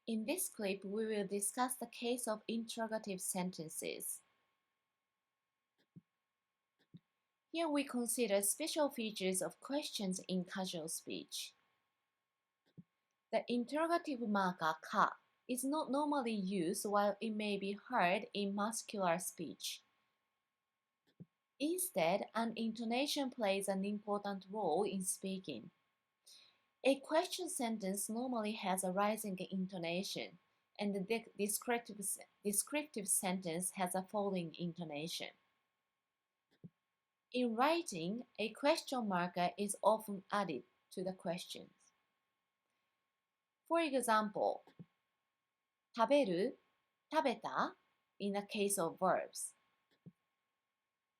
In this clip, we will discuss the case of interrogative sentences. Here we consider special features of questions in casual speech. The interrogative marker ka is not normally used while it may be heard in muscular speech. Instead, an intonation plays an important role in speaking. A question sentence normally has a rising intonation, and the descriptive sentence has a falling intonation. In writing, a question marker is often added to the questions. For example, 食べる、食べた in the case of verbs.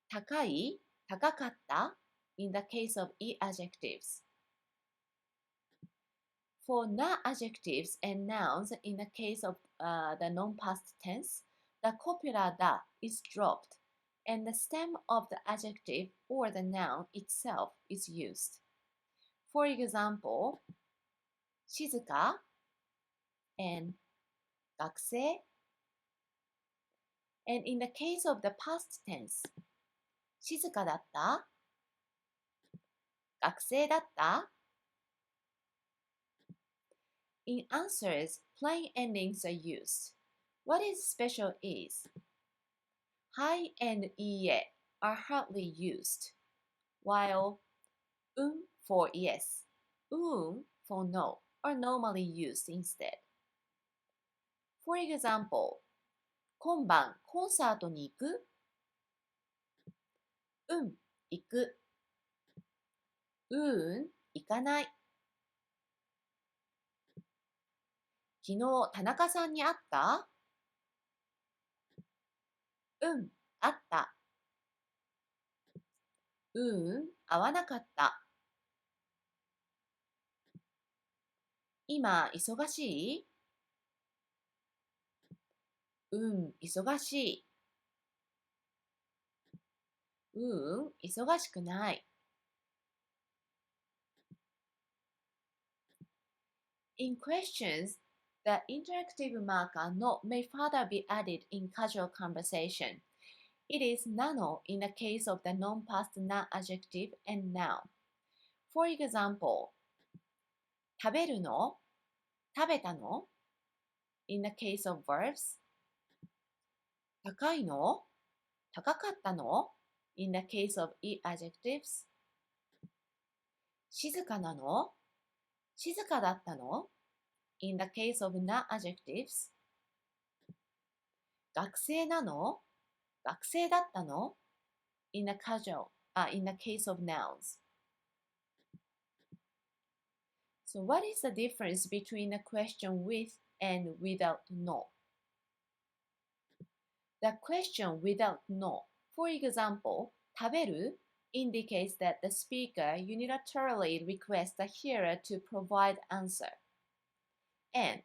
高い、高かった in the case of adjectives. For non-adjectives and nouns in the case of the non-past tense, the copula da is dropped and the stem of the adjective or the noun itself is used. For example, 静か and 学生. And in the case of the past tense, 静かだった 学生だった In answers, plain endings are used. What is special is はい and いいえ are hardly used, while for yes, for no are normally used instead. For example, 今晩コンサートに行く行く行かない昨日田中さんに会った会った会わなかった今忙しい忙しい忙しくない In questions, the interactive marker no may further be added in casual conversation. It is nano in the case of the non-past non-adjective and noun. For example, 食べるの食べたの in the case of verbs. 高いの高かったの in the case of adjectives. 静かなの静かだったの in the case of non-adjectives. 学生なの学生だったの in the case of nouns. So what is the difference between a question with and without no? The question without no, for example, 食べる indicates that the speaker unilaterally requests the hearer to provide answer. And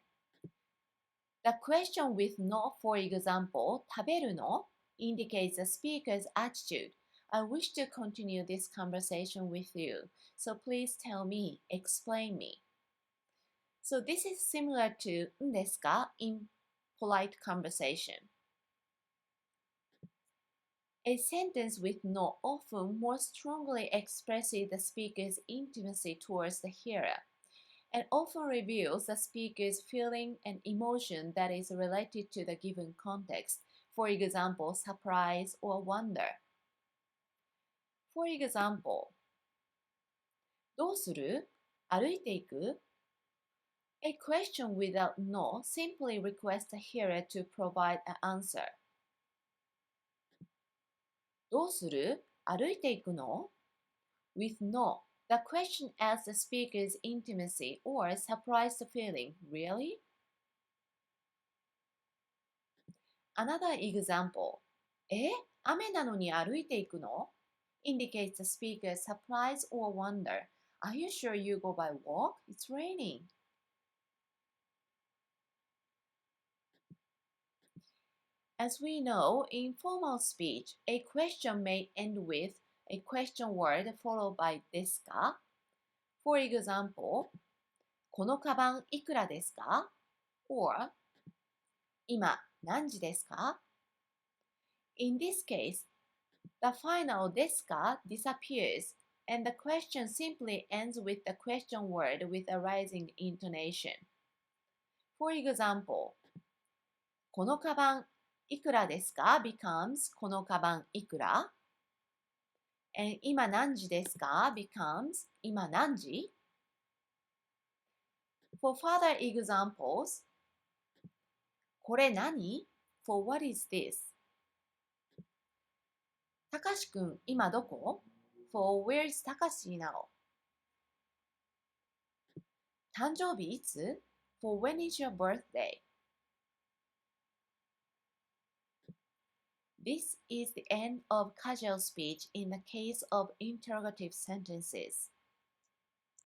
the question with no, for example, 食べるの indicates the speaker's attitude. I wish to continue this conversation with you, so please tell me, explain me. So this is similar to んですか in polite conversation. A sentence with no often more strongly expresses the speaker's intimacy towards the hearer, and often reveals the speaker's feeling and emotion that is related to the given context, for example, surprise or wonder. For example, どうする歩いていく A question without no simply requests the hearer to provide an answer. どうする歩いていくの With no, the question adds the speaker's intimacy or surprised feeling. Really? Another example. 雨なのに歩いていくの indicates the speaker's surprise or wonder. Are you sure you go by walk? It's raining. As we know, in formal speech, a question may end with a question word followed by ですか For example, このカバンいくらですか or 今何時ですか? In this case, the final ですか disappears and the question simply ends with the question word with a rising intonation. For example, このカバンいくらですか becomes このカバンいくら and 今何時ですか becomes 今何時 For further examples, これ何 for what is this? たかしくん今どこ for where is たかし now? 誕生日いつ for when is your birthday? This is the end of casual speech in the case of interrogative sentences.